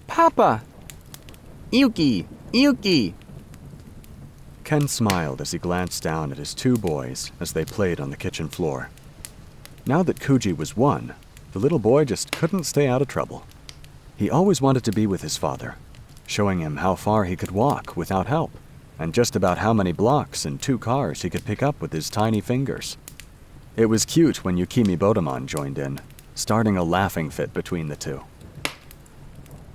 Papa! Yuki! Yuki! Ken smiled as he glanced down at his two boys as they played on the kitchen floor. Now that Kuji was one, the little boy just couldn't stay out of trouble. He always wanted to be with his father, showing him how far he could walk without help, and just about how many blocks and 2 cars he could pick up with his tiny fingers. It was cute when Yukimi Bodemon joined in, starting a laughing fit between the two.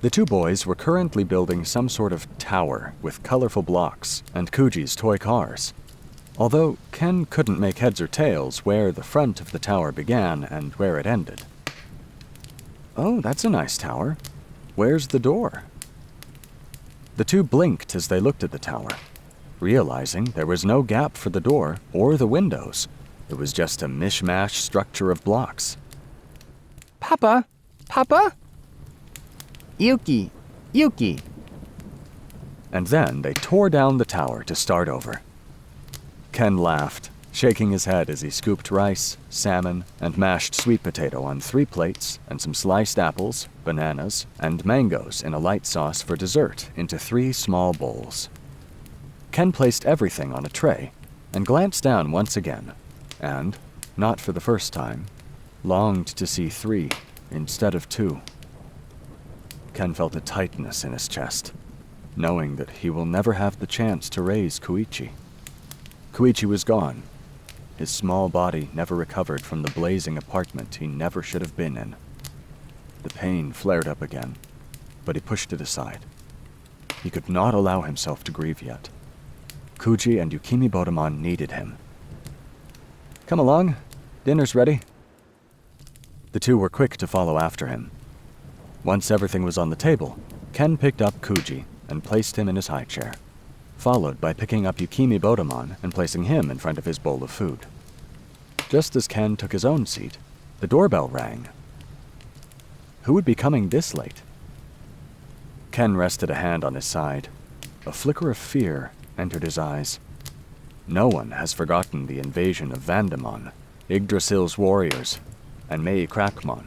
The two boys were currently building some sort of tower with colorful blocks and Kuji's toy cars, although Ken couldn't make heads or tails where the front of the tower began and where it ended. Oh, that's a nice tower. Where's the door? The two blinked as they looked at the tower, realizing there was no gap for the door or the windows. It was just a mishmash structure of blocks. Papa! Papa! Yuki! Yuki! And then they tore down the tower to start over. Ken laughed, shaking his head as he scooped rice, salmon, and mashed sweet potato on 3 plates and some sliced apples, bananas, and mangoes in a light sauce for dessert into 3 small bowls. Ken placed everything on a tray and glanced down once again, and, not for the first time, longed to see 3 instead of 2. Ken felt a tightness in his chest, knowing that he will never have the chance to raise Koichi. Koichi was gone. His small body never recovered from the blazing apartment he never should have been in. The pain flared up again, but he pushed it aside. He could not allow himself to grieve yet. Kuji and Yukimi Bodemon needed him. Come along, dinner's ready. The two were quick to follow after him. Once everything was on the table, Ken picked up Kuji and placed him in his high chair, followed by picking up Yukimi Bodemon and placing him in front of his bowl of food. Just as Ken took his own seat, the doorbell rang. Who would be coming this late? Ken rested a hand on his side. A flicker of fear entered his eyes. No one has forgotten the invasion of Vandemon, Yggdrasil's warriors, and Mei Krakmon.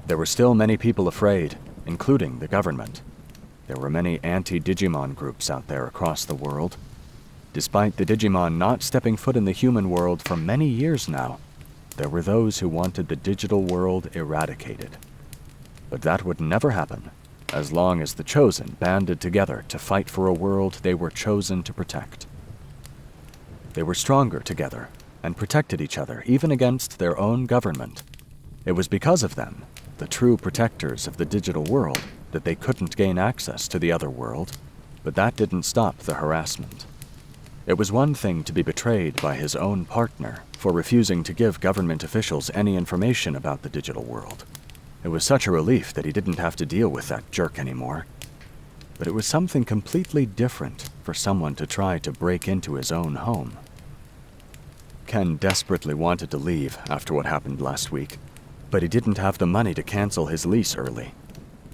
There were still many people afraid, including the government. There were many anti-Digimon groups out there across the world. Despite the Digimon not stepping foot in the human world for many years now, there were those who wanted the digital world eradicated. But that would never happen, as long as the Chosen banded together to fight for a world they were chosen to protect. They were stronger together and protected each other even against their own government. It was because of them, the true protectors of the digital world, that they couldn't gain access to the other world, but that didn't stop the harassment. It was one thing to be betrayed by his own partner for refusing to give government officials any information about the digital world. It was such a relief that he didn't have to deal with that jerk anymore. But it was something completely different for someone to try to break into his own home. Ken desperately wanted to leave after what happened last week, but he didn't have the money to cancel his lease early.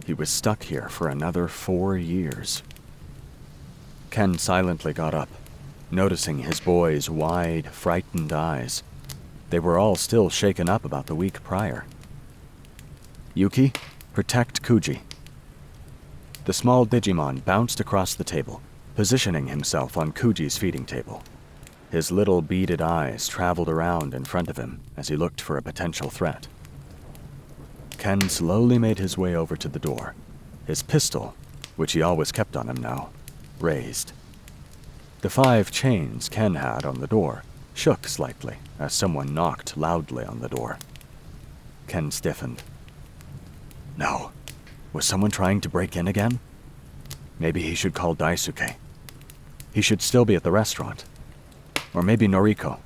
He was stuck here for another 4 years. Ken silently got up, noticing his boys' wide, frightened eyes. They were all still shaken up about the week prior. Yuki, protect Kuji. The small Digimon bounced across the table, positioning himself on Kuji's feeding table. His little beaded eyes traveled around in front of him as he looked for a potential threat. Ken slowly made his way over to the door, his pistol, which he always kept on him now, raised. The 5 chains Ken had on the door shook slightly as someone knocked loudly on the door. Ken stiffened. No. Was someone trying to break in again? Maybe he should call Daisuke. He should still be at the restaurant. Or maybe Noriko.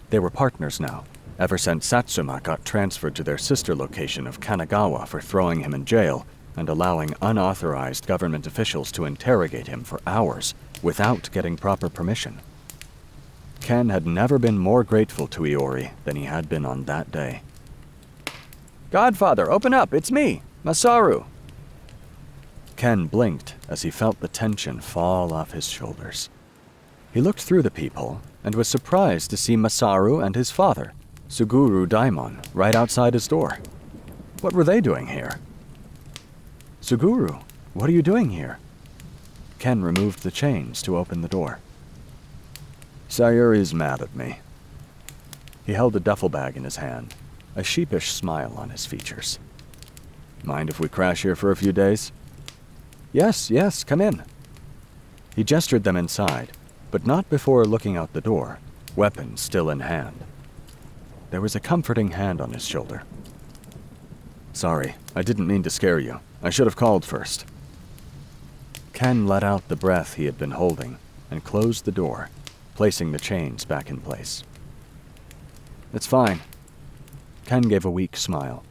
They were partners now, ever since Satsuma got transferred to their sister location of Kanagawa for throwing him in jail and allowing unauthorized government officials to interrogate him for hours without getting proper permission. Ken had never been more grateful to Iori than he had been on that day. Godfather, open up! It's me, Masaru! Ken blinked as he felt the tension fall off his shoulders. He looked through the peephole and was surprised to see Masaru and his father, Suguru Daimon, right outside his door. What were they doing here? Suguru, what are you doing here? Ken removed the chains to open the door. Sayuri's mad at me. He held a duffel bag in his hand, a sheepish smile on his features. Mind if we crash here for a few days? Yes, come in. He gestured them inside, but not before looking out the door, weapon still in hand. There was a comforting hand on his shoulder. Sorry, I didn't mean to scare you. I should have called first. Ken let out the breath he had been holding and closed the door, placing the chains back in place. It's fine. Ken gave a weak smile.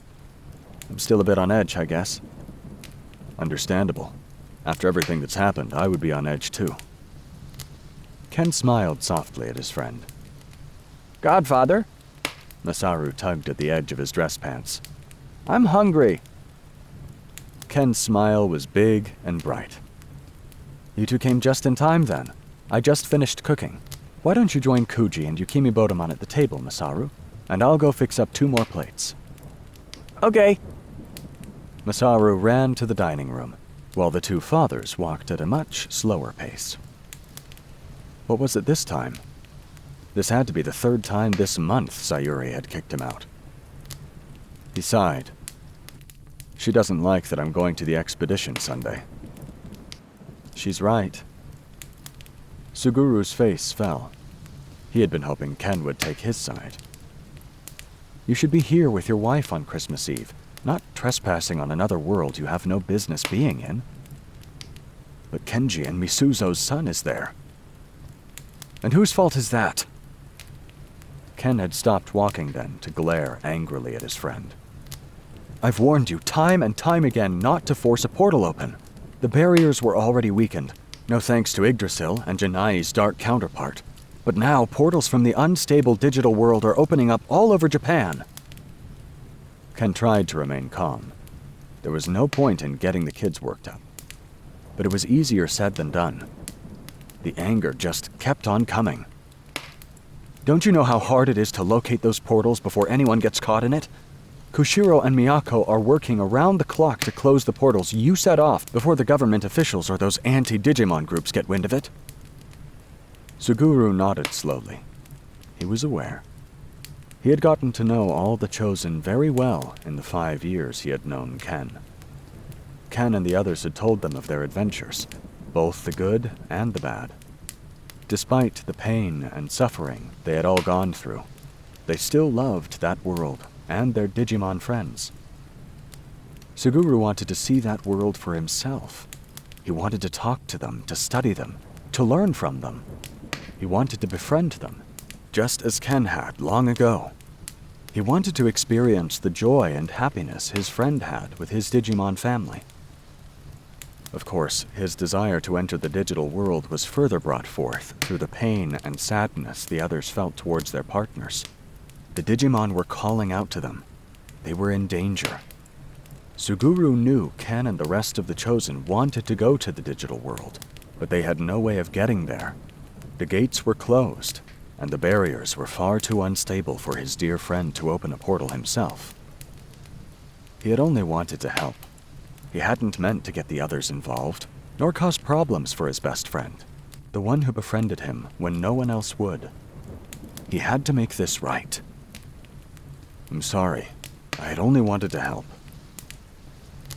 I'm still a bit on edge, I guess. Understandable. After everything that's happened, I would be on edge too. Ken smiled softly at his friend. Godfather? Masaru tugged at the edge of his dress pants. I'm hungry. Ken's smile was big and bright. You two came just in time then. I just finished cooking. Why don't you join Kuji and Yukimi Bodomon at the table, Masaru? And I'll go fix up 2 more plates. Okay. Masaru ran to the dining room, while the 2 fathers walked at a much slower pace. What was it this time? This had to be the 3rd time this month Sayuri had kicked him out. He sighed. She doesn't like that I'm going to the expedition Sunday. She's right. Suguru's face fell. He had been hoping Ken would take his side. You should be here with your wife on Christmas Eve, not trespassing on another world you have no business being in. But Kenji and Misuzo's son is there. And whose fault is that? Ken had stopped walking then to glare angrily at his friend. I've warned you time and time again not to force a portal open. The barriers were already weakened, no thanks to Yggdrasil and Janai's dark counterpart. But now portals from the unstable digital world are opening up all over Japan. Ken tried to remain calm. There was no point in getting the kids worked up. But it was easier said than done. The anger just kept on coming. Don't you know how hard it is to locate those portals before anyone gets caught in it? Kushiro and Miyako are working around the clock to close the portals you set off before the government officials or those anti-Digimon groups get wind of it. Suguru nodded slowly. He was aware. He had gotten to know all the Chosen very well in the 5 years he had known Ken. Ken and the others had told them of their adventures, both the good and the bad. Despite the pain and suffering they had all gone through, they still loved that world and their Digimon friends. Suguru wanted to see that world for himself. He wanted to talk to them, to study them, to learn from them. He wanted to befriend them, just as Ken had long ago. He wanted to experience the joy and happiness his friend had with his Digimon family. Of course, his desire to enter the digital world was further brought forth through the pain and sadness the others felt towards their partners. The Digimon were calling out to them. They were in danger. Suguru knew Ken and the rest of the Chosen wanted to go to the digital world, but they had no way of getting there. The gates were closed, and the barriers were far too unstable for his dear friend to open a portal himself. He had only wanted to help. He hadn't meant to get the others involved, nor cause problems for his best friend, the one who befriended him when no one else would. He had to make this right. I'm sorry. I had only wanted to help.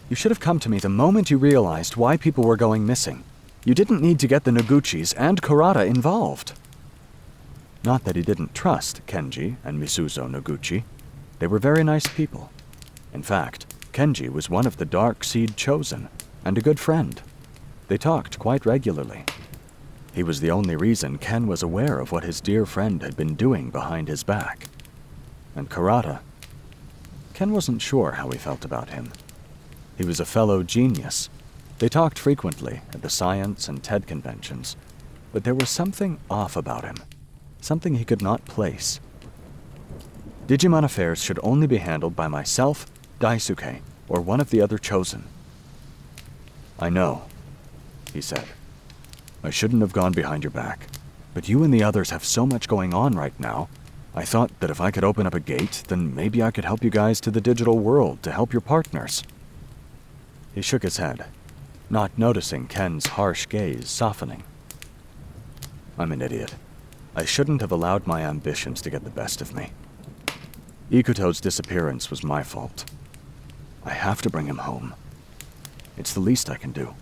You should have come to me the moment you realized why people were going missing. You didn't need to get the Noguchis and Kurata involved. Not that he didn't trust Kenji and Misuzo Noguchi. They were very nice people. In fact, Kenji was one of the Dark Seed Chosen, and a good friend. They talked quite regularly. He was the only reason Ken was aware of what his dear friend had been doing behind his back. And Kurata, Ken wasn't sure how he felt about him. He was a fellow genius. They talked frequently at the science and TED conventions, but there was something off about him, something he could not place. Digimon affairs should only be handled by myself, Daisuke, or one of the other Chosen. I know, he said. I shouldn't have gone behind your back. But you and the others have so much going on right now. I thought that if I could open up a gate, then maybe I could help you guys to the digital world to help your partners." He shook his head, not noticing Ken's harsh gaze softening. "I'm an idiot. I shouldn't have allowed my ambitions to get the best of me. Ikuto's disappearance was my fault. I have to bring him home. It's the least I can do."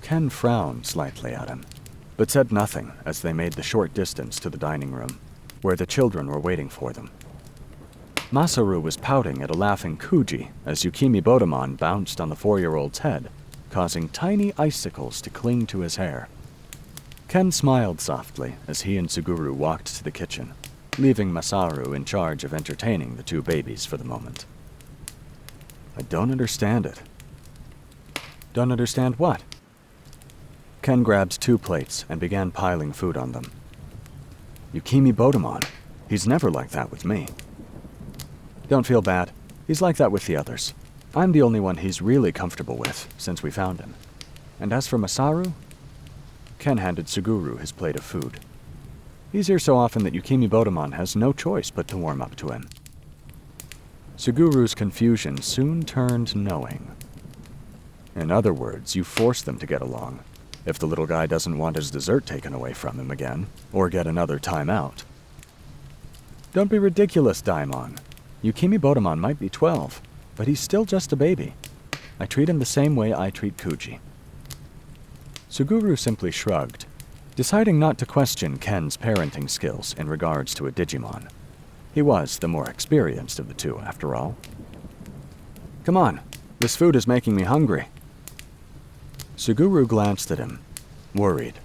Ken frowned slightly at him, but said nothing as they made the short distance to the dining room, where the children were waiting for them. Masaru was pouting at a laughing Kuji as Yukimi Bodamon bounced on the 4-year-old's head, causing tiny icicles to cling to his hair. Ken smiled softly as he and Suguru walked to the kitchen, leaving Masaru in charge of entertaining the two babies for the moment. "I don't understand it." "Don't understand what?" Ken grabbed 2 plates and began piling food on them. "Yukimi Bodamon, he's never like that with me." "Don't feel bad. He's like that with the others. I'm the only one he's really comfortable with since we found him. And as for Masaru..." Ken handed Suguru his plate of food. "He's here so often that Yukimi Bodamon has no choice but to warm up to him." Suguru's confusion soon turned knowing. "In other words, you force them to get along, if the little guy doesn't want his dessert taken away from him again, or get another time out." "Don't be ridiculous, Daimon. Yukimi Bodamon might be 12, but he's still just a baby. I treat him the same way I treat Kuji." Suguru simply shrugged, deciding not to question Ken's parenting skills in regards to a Digimon. He was the more experienced of the two, after all. "Come on, this food is making me hungry." Suguru glanced at him, worried.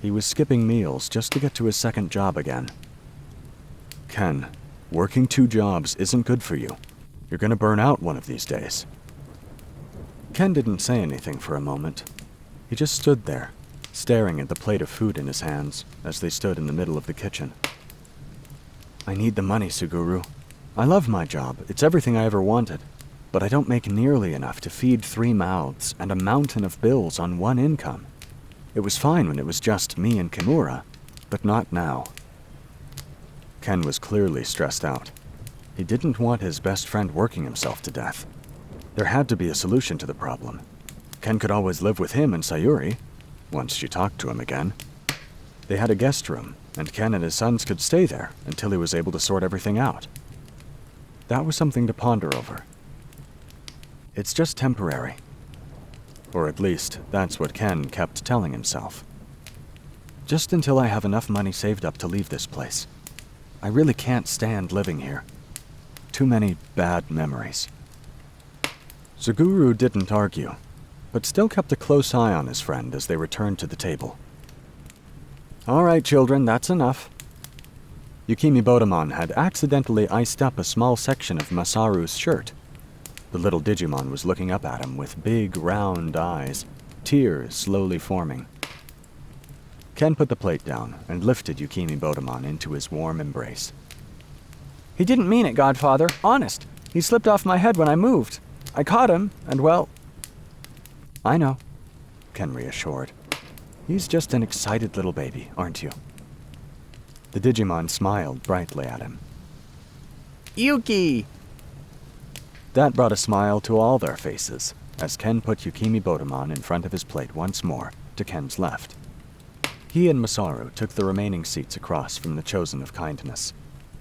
He was skipping meals just to get to his second job again. "Ken, working 2 jobs isn't good for you. You're gonna burn out one of these days." Ken didn't say anything for a moment. He just stood there, staring at the plate of food in his hands as they stood in the middle of the kitchen. "I need the money, Suguru. I love my job. It's everything I ever wanted. But I don't make nearly enough to feed 3 mouths and a mountain of bills on 1 income. It was fine when it was just me and Kimura, but not now." Ken was clearly stressed out. He didn't want his best friend working himself to death. There had to be a solution to the problem. Ken could always live with him and Sayuri, once she talked to him again. They had a guest room, and Ken and his sons could stay there until he was able to sort everything out. That was something to ponder over. It's just temporary. Or at least, that's what Ken kept telling himself. Just until I have enough money saved up to leave this place. I really can't stand living here. Too many bad memories. Suguru didn't argue, but still kept a close eye on his friend as they returned to the table. "All right, children, that's enough." Yukimi Bodamon had accidentally iced up a small section of Masaru's shirt. The little Digimon was looking up at him with big, round eyes, tears slowly forming. Ken put the plate down and lifted Yukimi Bodamon into his warm embrace. "He didn't mean it, Godfather. Honest. He slipped off my head when I moved. I caught him, and well..." "I know," Ken reassured. "He's just an excited little baby, aren't you?" The Digimon smiled brightly at him. "Yuki!" That brought a smile to all their faces as Ken put Yukimi Bodamon in front of his plate once more, to Ken's left. He and Masaru took the remaining seats across from the Chosen of Kindness.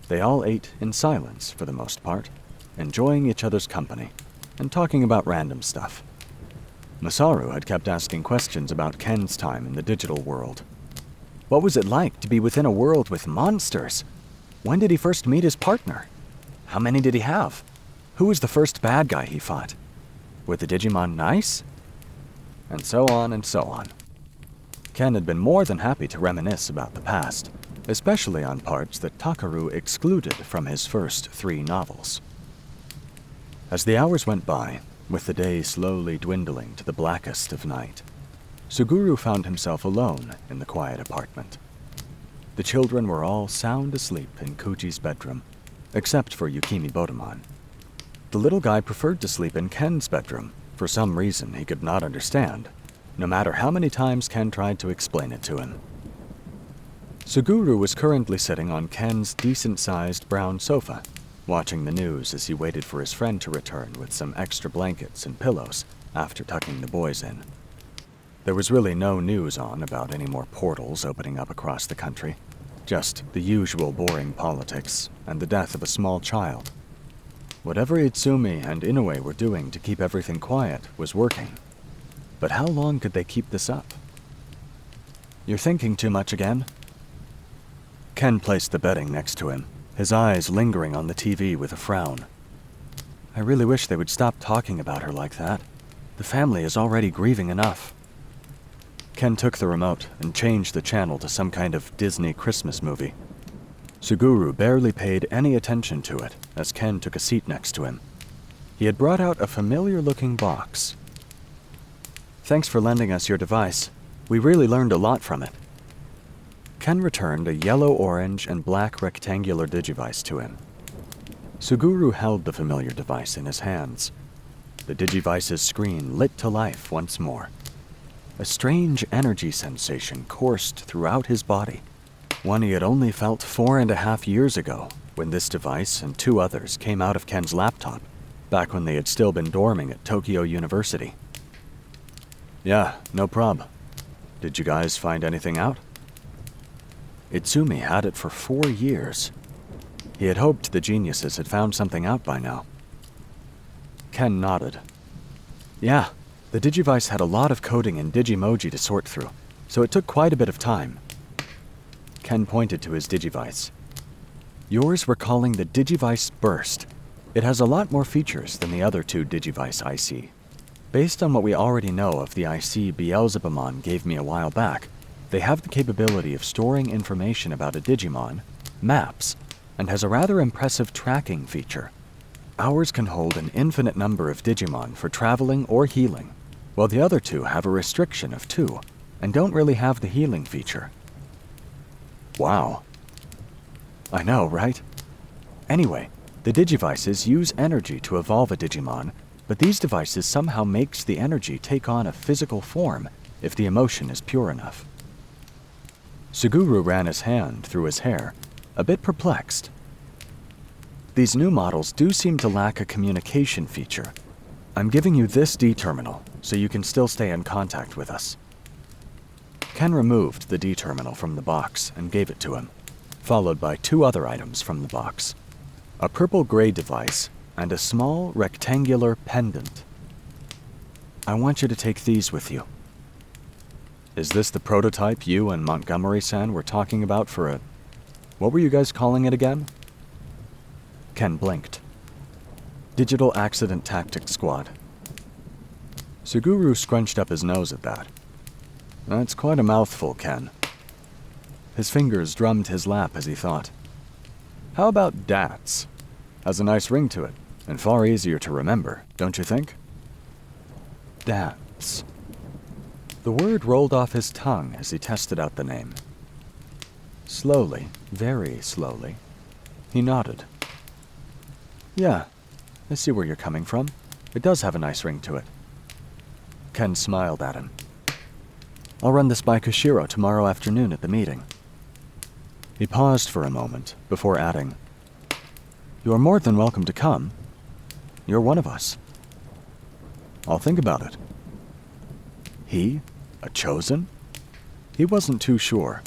They all ate in silence for the most part, enjoying each other's company and talking about random stuff. Masaru had kept asking questions about Ken's time in the digital world. What was it like to be within a world with monsters? When did he first meet his partner? How many did he have? Who was the first bad guy he fought? Were the Digimon nice? And so on and so on. Ken had been more than happy to reminisce about the past, especially on parts that Takaru excluded from his first 3 novels. As the hours went by, with the day slowly dwindling to the blackest of night, Suguru found himself alone in the quiet apartment. The children were all sound asleep in Kuji's bedroom, except for Yukimi Bodamon. The little guy preferred to sleep in Ken's bedroom, for some reason he could not understand, no matter how many times Ken tried to explain it to him. Suguru was currently sitting on Ken's decent-sized brown sofa, watching the news as he waited for his friend to return with some extra blankets and pillows after tucking the boys in. There was really no news on about any more portals opening up across the country, just the usual boring politics and the death of a small child. Whatever Itsumi and Inoue were doing to keep everything quiet was working. But how long could they keep this up? "You're thinking too much again?" Ken placed the bedding next to him, his eyes lingering on the TV with a frown. "I really wish they would stop talking about her like that. The family is already grieving enough." Ken took the remote and changed the channel to some kind of Disney Christmas movie. Suguru barely paid any attention to it as Ken took a seat next to him. He had brought out a familiar-looking box. "Thanks for lending us your device. We really learned a lot from it." Ken returned a yellow, orange, and black rectangular digivice to him. Suguru held the familiar device in his hands. The digivice's screen lit to life once more. A strange energy sensation coursed throughout his body, one he had only felt 4.5 years ago when this device and 2 others came out of Ken's laptop, back when they had still been dorming at Tokyo University. "Yeah, no prob. Did you guys find anything out?" Itsumi had it for 4 years. He had hoped the geniuses had found something out by now. Ken nodded. "Yeah, the digivice had a lot of coding and digimoji to sort through, so it took quite a bit of time." Ken pointed to his digivice. "Yours we're calling the Digivice Burst. It has a lot more features than the other 2 Digivice IC. Based on what we already know of the IC Beelzebumon gave me a while back, they have the capability of storing information about a Digimon, maps, and has a rather impressive tracking feature. Ours can hold an infinite number of Digimon for traveling or healing, while the other 2 have a restriction of 2, and don't really have the healing feature." Wow. I know, right? Anyway, the Digivices use energy to evolve a Digimon, but these devices somehow makes the energy take on a physical form if the emotion is pure enough. Suguru ran his hand through his hair, a bit perplexed. "These new models do seem to lack a communication feature. I'm giving you this D-terminal, so you can still stay in contact with us." Ken removed the D-terminal from the box and gave it to him, followed by 2 other items from the box: a purple-gray device and a small rectangular pendant. "I want you to take these with you." "Is this the prototype you and Montgomery-san were talking about for a... What were you guys calling it again?" Ken blinked. "Digital Accident Tactics Squad." Suguru scrunched up his nose at that. "That's quite a mouthful, Ken." His fingers drummed his lap as he thought. "How about DATS? Has a nice ring to it, and far easier to remember, don't you think?" DATS. The word rolled off his tongue as he tested out the name. Slowly, very slowly, he nodded. "Yeah, I see where you're coming from. It does have a nice ring to it." Ken smiled at him. "I'll run this by Koshiro tomorrow afternoon at the meeting." He paused for a moment before adding, "You're more than welcome to come. You're one of us." "I'll think about it." He? A chosen? He wasn't too sure.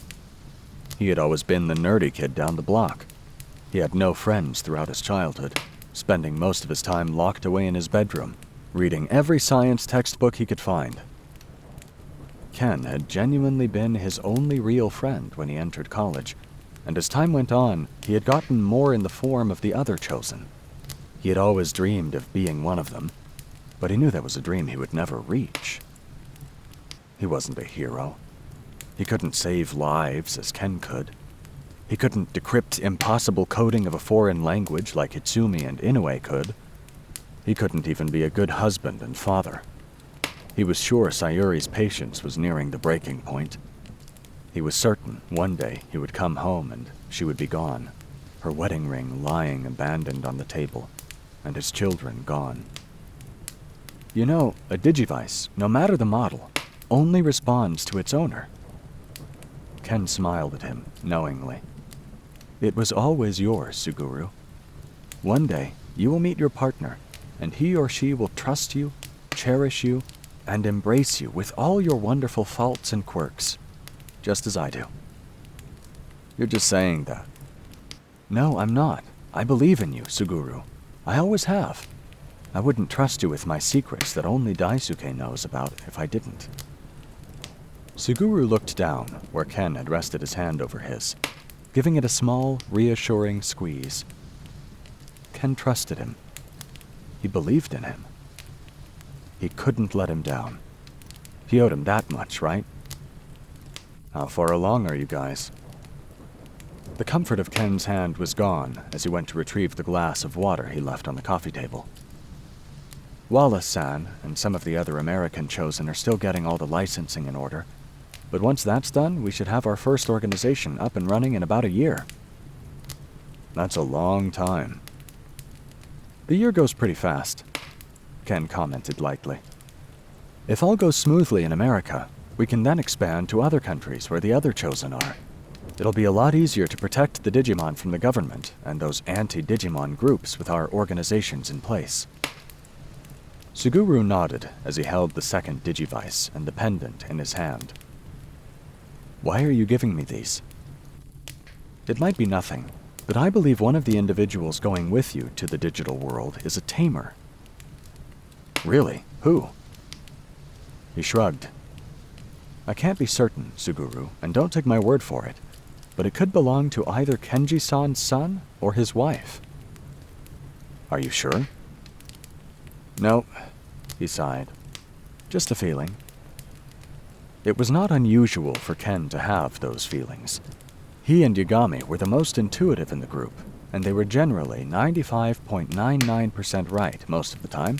He had always been the nerdy kid down the block. He had no friends throughout his childhood, spending most of his time locked away in his bedroom, reading every science textbook he could find. Ken had genuinely been his only real friend when he entered college, and as time went on, he had gotten more in the form of the other chosen. He had always dreamed of being one of them, but he knew that was a dream he would never reach. He wasn't a hero. He couldn't save lives as Ken could. He couldn't decrypt impossible coding of a foreign language like Itsumi and Inoue could. He couldn't even be a good husband and father. He was sure Sayuri's patience was nearing the breaking point. He was certain one day he would come home and she would be gone, her wedding ring lying abandoned on the table, and his children gone. You know, a Digivice, no matter the model, only responds to its owner. Ken smiled at him, knowingly. It was always yours, Suguru. One day, you will meet your partner, and he or she will trust you, cherish you, and embrace you with all your wonderful faults and quirks, just as I do. You're just saying that. No, I'm not. I believe in you, Suguru. I always have. I wouldn't trust you with my secrets that only Daisuke knows about if I didn't. Suguru looked down where Ken had rested his hand over his, giving it a small, reassuring squeeze. Ken trusted him. He believed in him. He couldn't let him down. He owed him that much, right? How far along are you guys? The comfort of Ken's hand was gone as he went to retrieve the glass of water he left on the coffee table. Wallace-san and some of the other American Chosen are still getting all the licensing in order, but once that's done, we should have our first organization up and running in about a year. That's a long time. The year goes pretty fast, Ken commented lightly. If all goes smoothly in America, we can then expand to other countries where the other Chosen are. It'll be a lot easier to protect the Digimon from the government and those anti-Digimon groups with our organizations in place. Suguru nodded as he held the second Digivice and the pendant in his hand. Why are you giving me these? It might be nothing, but I believe one of the individuals going with you to the digital world is a tamer. Really? Who? He shrugged. I can't be certain, Suguru, and don't take my word for it, but it could belong to either Kenji-san's son or his wife. Are you sure? No, he sighed. Just a feeling. It was not unusual for Ken to have those feelings. He and Yagami were the most intuitive in the group, and they were generally 95.99% right most of the time.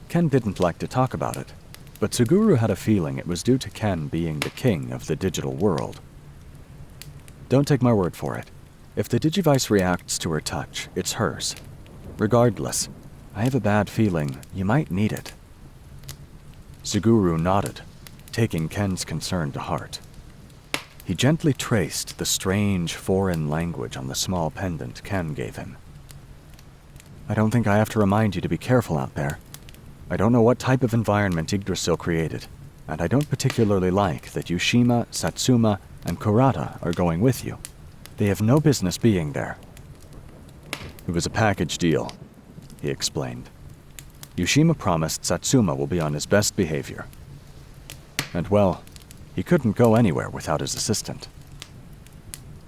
Ken didn't like to talk about it, but Suguru had a feeling it was due to Ken being the king of the digital world. Don't take my word for it. If the Digivice reacts to her touch, it's hers. Regardless, I have a bad feeling you might need it. Suguru nodded, taking Ken's concern to heart. He gently traced the strange foreign language on the small pendant Ken gave him. I don't think I have to remind you to be careful out there. I don't know what type of environment Yggdrasil created, and I don't particularly like that Yushima, Satsuma, and Kurata are going with you. They have no business being there. It was a package deal, he explained. Yushima promised Satsuma will be on his best behavior. And well, he couldn't go anywhere without his assistant.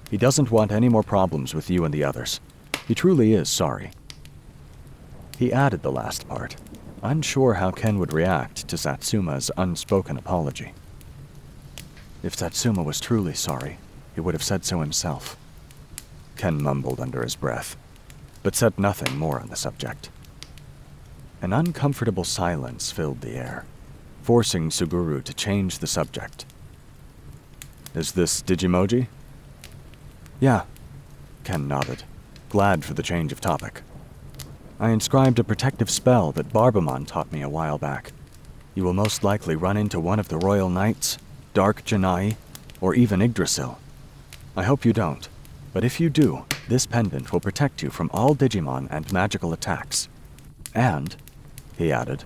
He doesn't want any more problems with you and the others. He truly is sorry. He added the last part, unsure how Ken would react to Satsuma's unspoken apology. If Satsuma was truly sorry, he would have said so himself. Ken mumbled under his breath, but said nothing more on the subject. An uncomfortable silence filled the air, forcing Suguru to change the subject. Is this Digimoji? Yeah, Ken nodded, glad for the change of topic. I inscribed a protective spell that Barbamon taught me a while back. You will most likely run into one of the Royal Knights, Dark Janai, or even Yggdrasil. I hope you don't, but if you do, this pendant will protect you from all Digimon and magical attacks. And, he added,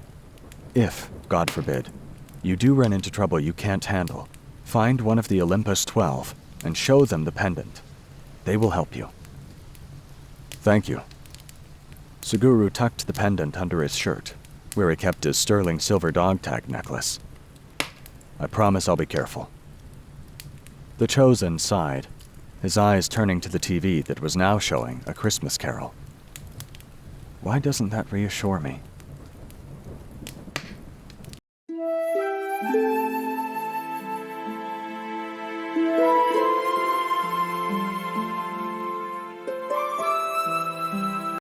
if, God forbid, you do run into trouble you can't handle, find one of the Olympus 12 and show them the pendant. They will help you. Thank you. Suguru tucked the pendant under his shirt, where he kept his sterling silver dog tag necklace. I promise I'll be careful. The Chosen sighed, his eyes turning to the TV that was now showing A Christmas Carol. Why doesn't that reassure me?